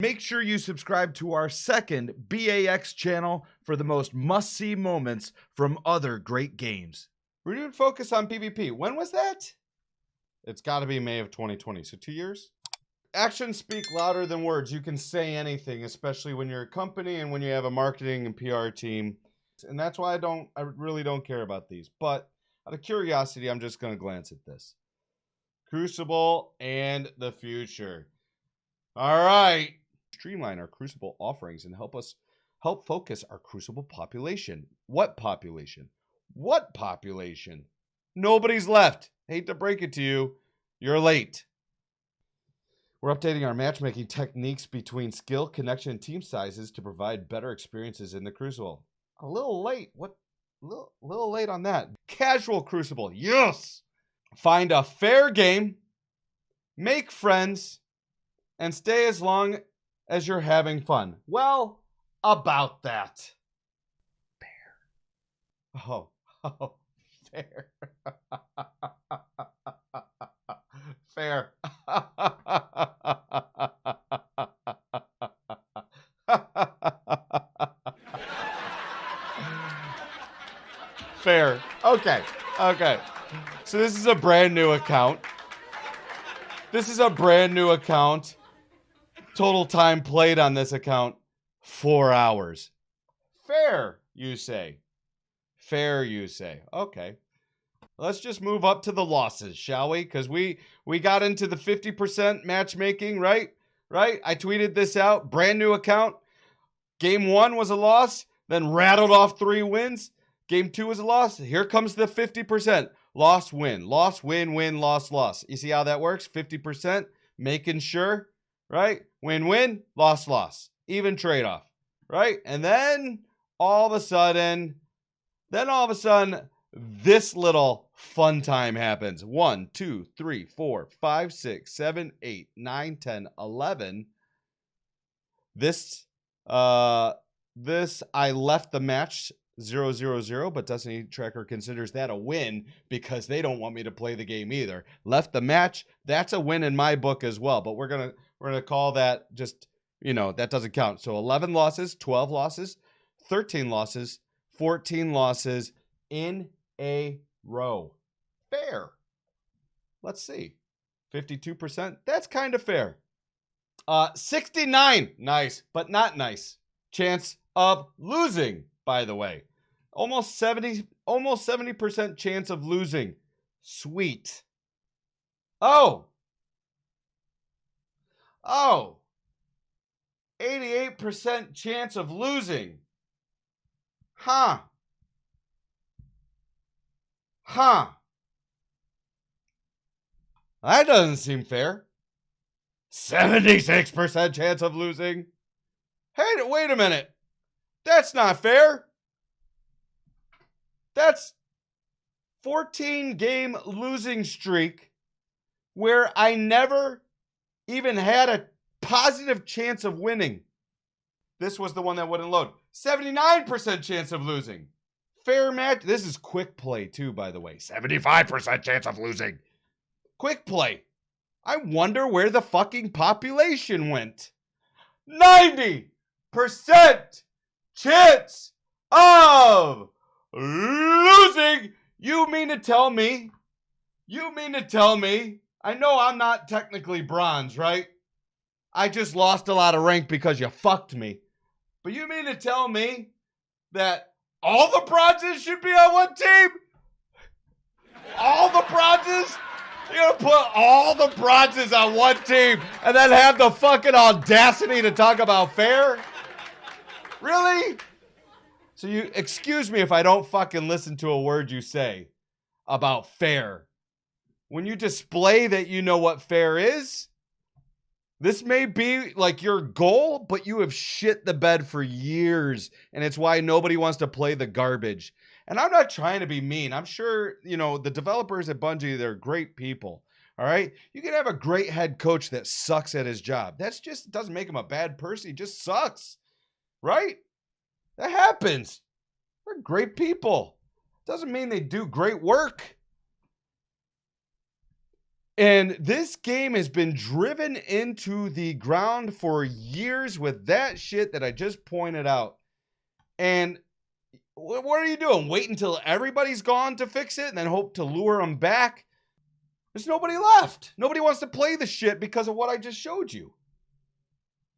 Make sure you subscribe to our second BAX channel for the most must-see moments from other great games. Renewed focus on PvP. When was that? It's got to be May of 2020, so 2 years? Actions speak louder than words. You can say anything, especially when you're a company and when you have a marketing and PR team. And that's why I really don't care about these. But out of curiosity, I'm just going to glance at this. Crucible and the future. All right. Streamline our Crucible offerings and help focus our Crucible population. What population? What population? Nobody's left. Hate to break it to you. You're late. We're updating our matchmaking techniques between skill, connection, and team sizes to provide better experiences in the Crucible. A little late. What? Little late on that. Casual Crucible. Yes! Find a fair game, make friends, and stay as long as you're having fun. Well, about that. Fair. Oh, fair. Fair. Fair. Okay. So this is a brand new account. Total time played on this account, 4 hours. Fair, you say. Okay. Let's just move up to the losses, shall we? Because we got into the 50% matchmaking, right? I tweeted this out. Brand new account. Game 1 was a loss, then rattled off 3 wins. Game 2 was a loss. Here comes the 50%. Loss, win. Loss, win, win, loss, loss. You see how that works? 50%, making sure, right? Win, win, loss, loss. Even trade-off, right? And then all of a sudden, this little fun time happens. 1, 2, 3, 4, 5, 6, 7, 8, 9, 10, 11. This I left the match 0-0-0, but Destiny Tracker considers that a win because they don't want me to play the game either. Left the match, that's a win in my book as well, but we're gonna call that just, that doesn't count. So 11 losses, 12 losses, 13 losses, 14 losses in a row. Fair. Let's see. 52%. That's kind of fair. 69. Nice, but not nice. Chance of losing, by the way. Almost 70% chance of losing. Sweet. Oh. 88% chance of losing. Huh. That doesn't seem fair. 76% chance of losing. Hey, wait a minute. That's not fair. That's 14-game losing streak where I never even had a positive chance of winning. This was the one that wouldn't load. 79% chance of losing. Fair match. This is quick play too, by the way. 75% chance of losing. Quick play. I wonder where the fucking population went. 90% chance of losing. You mean to tell me? I know I'm not technically bronze, right? I just lost a lot of rank because you fucked me. But you mean to tell me that all the bronzes should be on one team? All the bronzes? You're gonna put all the bronzes on one team and then have the fucking audacity to talk about fair? Really? So you, excuse me if I don't fucking listen to a word you say about fair. When you display that you know what fair is, this may be like your goal, but you have shit the bed for years, and it's why nobody wants to play the garbage. And I'm not trying to be mean. I'm sure, the developers at Bungie, they're great people. All right? You can have a great head coach that sucks at his job. That's just, doesn't make him a bad person. He just sucks. Right? That happens. They're great people. Doesn't mean they do great work. And this game has been driven into the ground for years with that shit that I just pointed out. And what are you doing? Wait until everybody's gone to fix it and then hope to lure them back? There's nobody left. Nobody wants to play the shit because of what I just showed you.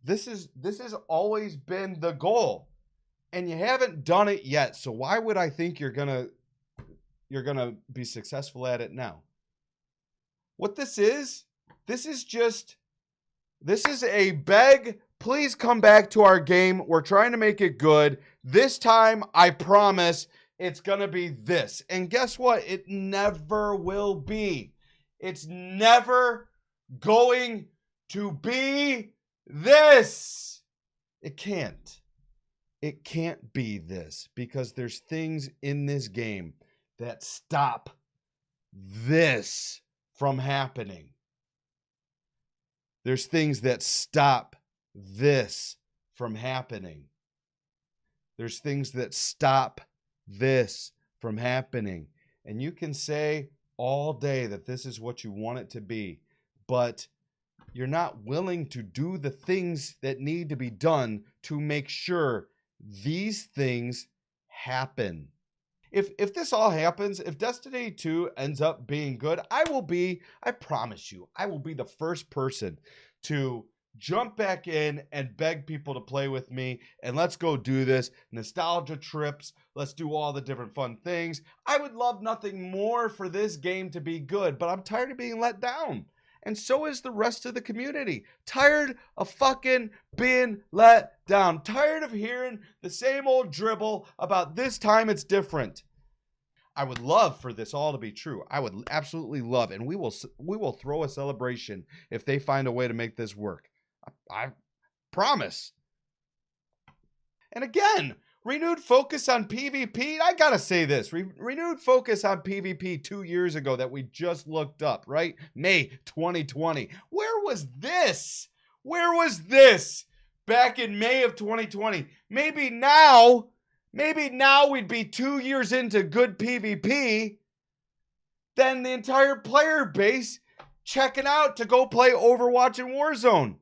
This has always been the goal. And you haven't done it yet. So why would I think you're gonna be successful at it now? What this is a beg, please come back to our game. We're trying to make it good. This time, I promise, it's gonna be this. And guess what? It never will be. It's never going to be this. It can't. It can't be this because there's things in this game that stop this from happening. There's things that stop this from happening. There's things that stop this from happening. And you can say all day that this is what you want it to be, but you're not willing to do the things that need to be done to make sure these things happen. If this all happens, if Destiny 2 ends up being good, I promise you, I will be the first person to jump back in and beg people to play with me, and let's go do this. Nostalgia trips, let's do all the different fun things. I would love nothing more for this game to be good, but I'm tired of being let down. And so is the rest of the community. Tired of fucking being let down. Tired of hearing the same old dribble about this time it's different. I would love for this all to be true. I would absolutely love, and we will throw a celebration if they find a way to make this work. I promise. And again, renewed focus on PvP. I gotta say this. Renewed focus on PvP 2 years ago that we just looked up, right? May 2020. Where was this? Where was this back in May of 2020? Maybe now we'd be 2 years into good PvP. Then the entire player base checking out to go play Overwatch and Warzone.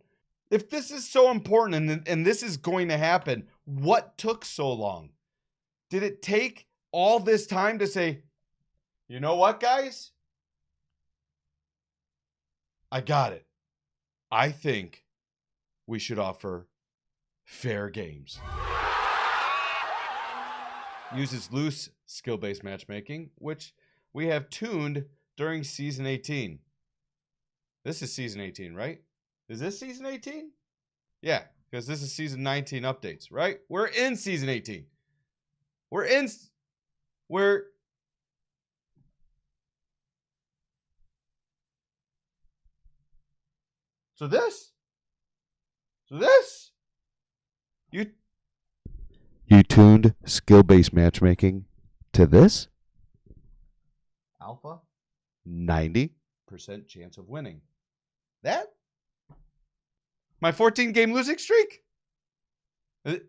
If this is so important and this is going to happen, what took so long? Did it take all this time to say, you know what, guys? I got it. I think we should offer fair games. Uses loose skill-based matchmaking, which we have tuned during Season 18. This is Season 18, right? Is this Season 18? Yeah, because this is Season 19 updates, right? We're in Season 18. So this? You tuned skill-based matchmaking to this? Alpha? 90% chance of winning. That? My 14-game losing streak? This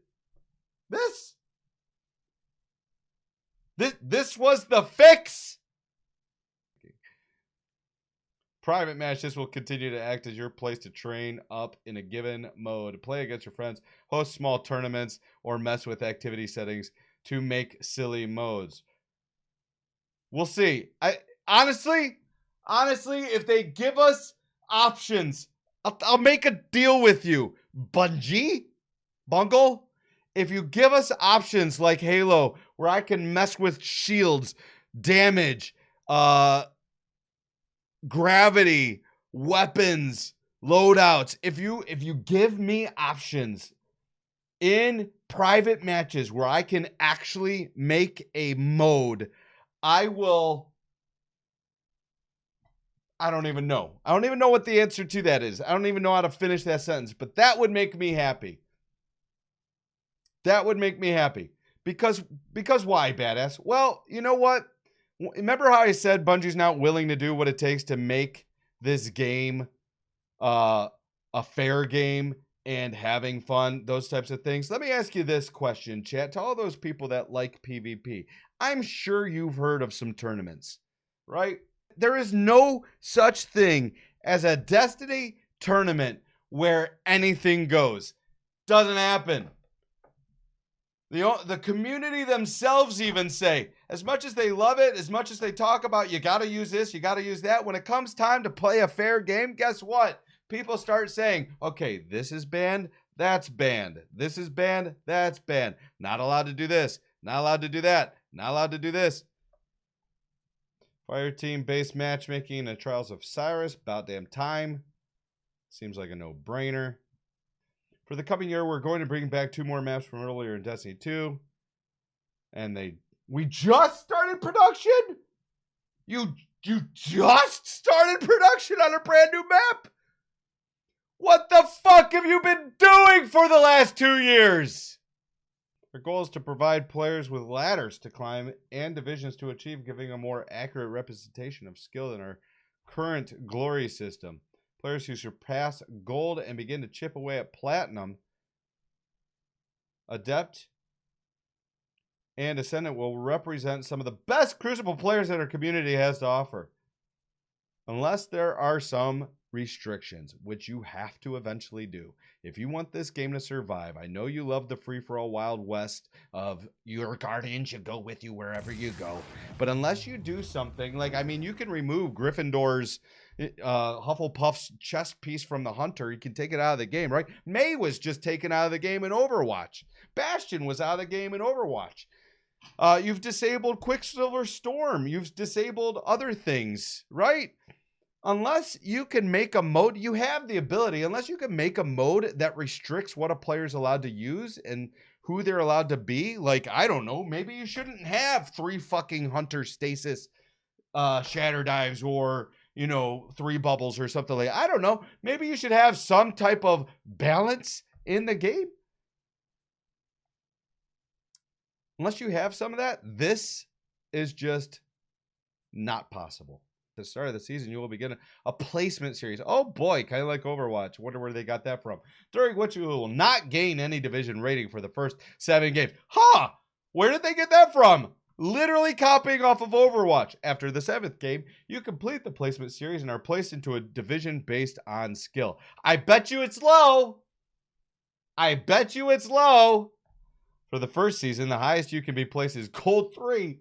was the fix. Private match. This will continue to act as your place to train up in a given mode, play against your friends, host small tournaments, or mess with activity settings to make silly modes. We'll see. Honestly, if they give us options, I'll make a deal with you. Bungle, if you give us options like Halo, where I can mess with shields, damage, gravity, weapons, loadouts. If you give me options in private matches where I can actually make a mode, I don't even know. I don't even know what the answer to that is. I don't even know how to finish that sentence, but that would make me happy. That would make me happy. Because why, badass? Well, you know what? Remember how I said Bungie's not willing to do what it takes to make this game a fair game and having fun, those types of things? Let me ask you this question, chat, to all those people that like PvP. I'm sure you've heard of some tournaments, right? There is no such thing as a Destiny tournament where anything goes. Doesn't happen. The community themselves even say, as much as they love it, as much as they talk about, you got to use this, you got to use that, when it comes time to play a fair game, guess what? People start saying, okay, this is banned, that's banned. This is banned, that's banned. Not allowed to do this, not allowed to do that, not allowed to do this. Fire team based matchmaking and Trials of Cyrus, about damn time. Seems like a no-brainer. For the coming year, we're going to bring back 2 more maps from earlier in Destiny 2. And we just started production? You just started production on a brand new map? What the fuck have you been doing for the last 2 years? Our goal is to provide players with ladders to climb and divisions to achieve, giving a more accurate representation of skill in our current glory system. Players who surpass gold and begin to chip away at platinum, adept, and ascendant will represent some of the best Crucible players that our community has to offer. Unless there are some restrictions, which you have to eventually do. If you want this game to survive, I know you love the free-for-all Wild West of your guardian should go with you wherever you go. But unless you do something, like, I mean, you can remove Gryffindor's Hufflepuff's chest piece from the Hunter. You can take it out of the game, right? May was just taken out of the game in Overwatch. Bastion was out of the game in Overwatch. You've disabled Quicksilver Storm. You've disabled other things, right? Unless you can make a mode, you have the ability, unless you can make a mode that restricts what a player's allowed to use and who they're allowed to be. Like, I don't know, maybe you shouldn't have 3 fucking Hunter stasis shatter dives, or, you know, 3 bubbles or something like that. I don't know. Maybe you should have some type of balance in the game. Unless you have some of that, this is just not possible. At the start of the season, you will begin a placement series. Oh boy, kind of like Overwatch. Wonder where they got that from. During which you will not gain any division rating for the first 7 games. Huh! Where did they get that from? Literally copying off of Overwatch. After the 7th game, you complete the placement series and are placed into a division based on skill. I bet you it's low. I bet you it's low. For the first season, the highest you can be placed is Gold 3.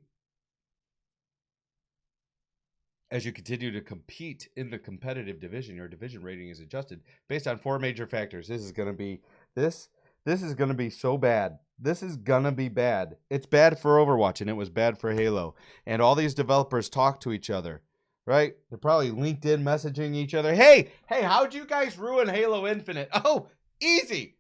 As you continue to compete in the competitive division, your division rating is adjusted based on 4 major factors. This is going to be this is going to be so bad. This is going to be bad. It's bad for Overwatch, and it was bad for Halo. And all these developers talk to each other, right? They're probably LinkedIn messaging each other. Hey, how'd you guys ruin Halo Infinite? Oh, easy.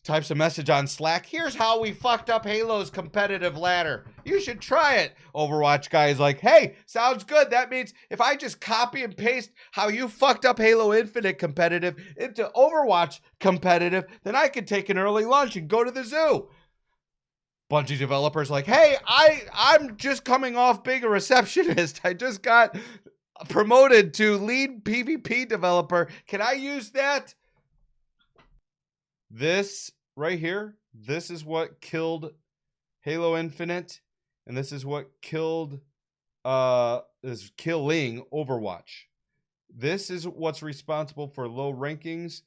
Types a message on Slack. Here's how we fucked up Halo's competitive ladder. You should try it. Overwatch guy is like, hey, sounds good. That means if I just copy and paste how you fucked up Halo Infinite competitive into Overwatch competitive, then I could take an early lunch and go to the zoo. Bungie developers like, hey, I'm just coming off being a receptionist. I just got promoted to lead PvP developer. Can I use that? This right here, this is what killed Halo Infinite, and this is what killed is killing Overwatch. This is what's responsible for low rankings,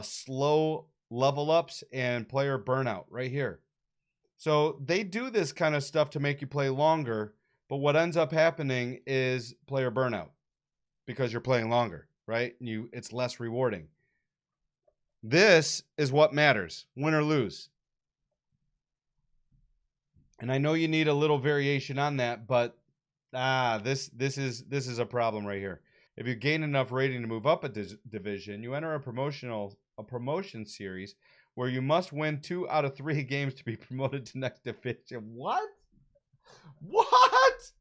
slow level ups, and player burnout right here. So they do this kind of stuff to make you play longer, but what ends up happening is player burnout because you're playing longer, right? It's less rewarding. This is what matters, win or lose. And I know you need a little variation on that, but this is a problem right here. If you gain enough rating to move up a division, you enter a promotion series where you must win 2 out of 3 games to be promoted to next division. What? What?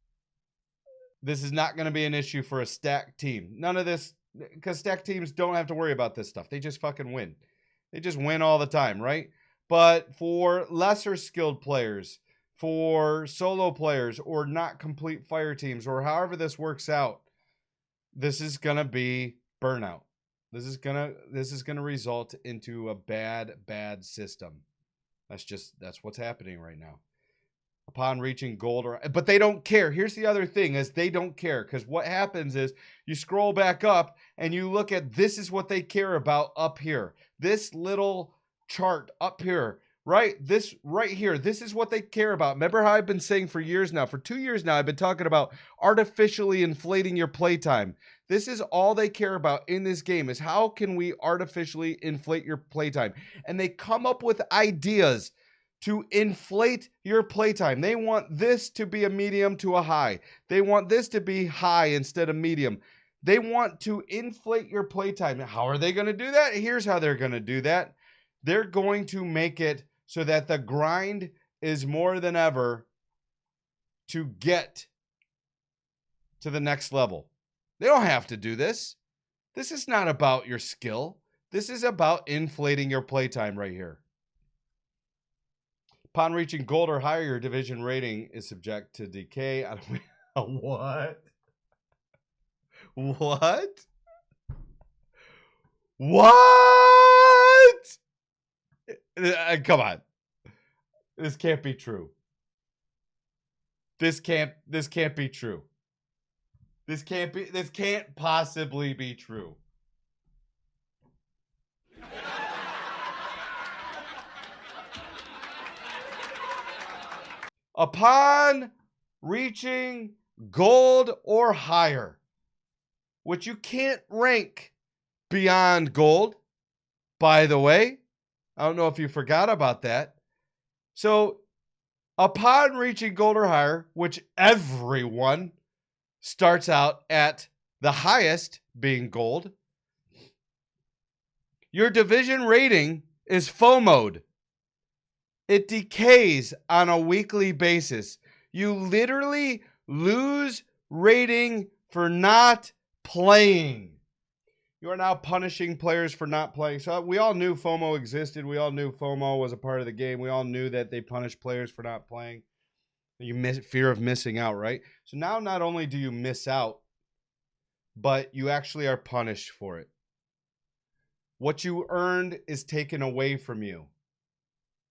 This is not going to be an issue for a stacked team. None of this. Because stack teams don't have to worry about this stuff. They just fucking win. They just win all the time, right? But for lesser skilled players, for solo players, or not complete fire teams, or however this works out, this is gonna be burnout. This is gonna result into a bad system. That's what's happening right now. upon reaching gold, but they don't care. Here's the other thing is they don't care, because what happens is you scroll back up and you look at, this is what they care about up here. This little chart up here, right? This right here, this is what they care about. Remember how I've been saying for years now, for 2 years now, I've been talking about artificially inflating your playtime. This is all they care about in this game, is how can we artificially inflate your playtime? And they come up with ideas to inflate your playtime. They want this to be a medium to a high. They want this to be high instead of medium. They want to inflate your playtime. How are they going to do that? Here's how they're going to do that. They're going to make it so that the grind is more than ever to get to the next level. They don't have to do this. This is not about your skill. This is about inflating your playtime right here. Upon reaching gold or higher, your division rating is subject to decay. What? What? What? Come on. This can't be true. This can't be true. This can't possibly be true. Upon reaching gold or higher, which you can't rank beyond gold, by the way. I don't know if you forgot about that. So, upon reaching gold or higher, which everyone starts out at the highest being gold, your division rating is FOMO'd. It decays on a weekly basis. You literally lose rating for not playing. You are now punishing players for not playing. So we all knew FOMO existed. We all knew FOMO was a part of the game. We all knew that they punish players for not playing. Fear of missing out, right? So now not only do you miss out, but you actually are punished for it. What you earned is taken away from you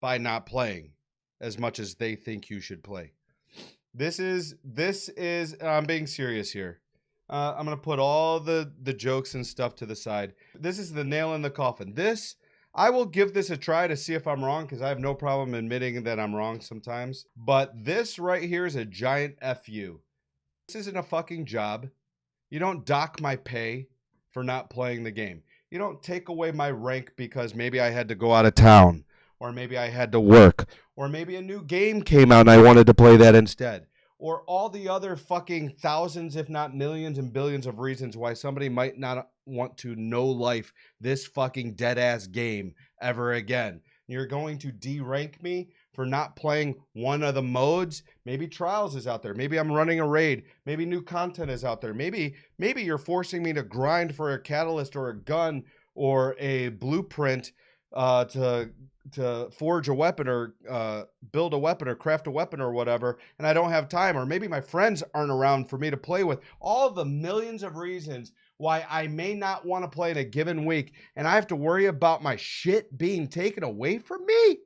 by not playing as much as they think you should play. This is I'm being serious here. I'm going to put all the jokes and stuff to the side. This is the nail in the coffin. I will give this a try to see if I'm wrong, because I have no problem admitting that I'm wrong sometimes. But this right here is a giant FU. This isn't a fucking job. You don't dock my pay for not playing the game. You don't take away my rank because maybe I had to go out of town, or maybe I had to work, or maybe a new game came out and I wanted to play that instead. Or all the other fucking thousands, if not millions and billions of reasons why somebody might not want to know life this fucking dead-ass game ever again. You're going to de-rank me for not playing one of the modes. Maybe Trials is out there. Maybe I'm running a raid. Maybe new content is out there. Maybe you're forcing me to grind for a catalyst or a gun or a blueprint to forge a weapon or build a weapon or craft a weapon or whatever, and I don't have time, or maybe my friends aren't around for me to play with. All the millions of reasons why I may not want to play in a given week, and I have to worry about my shit being taken away from me?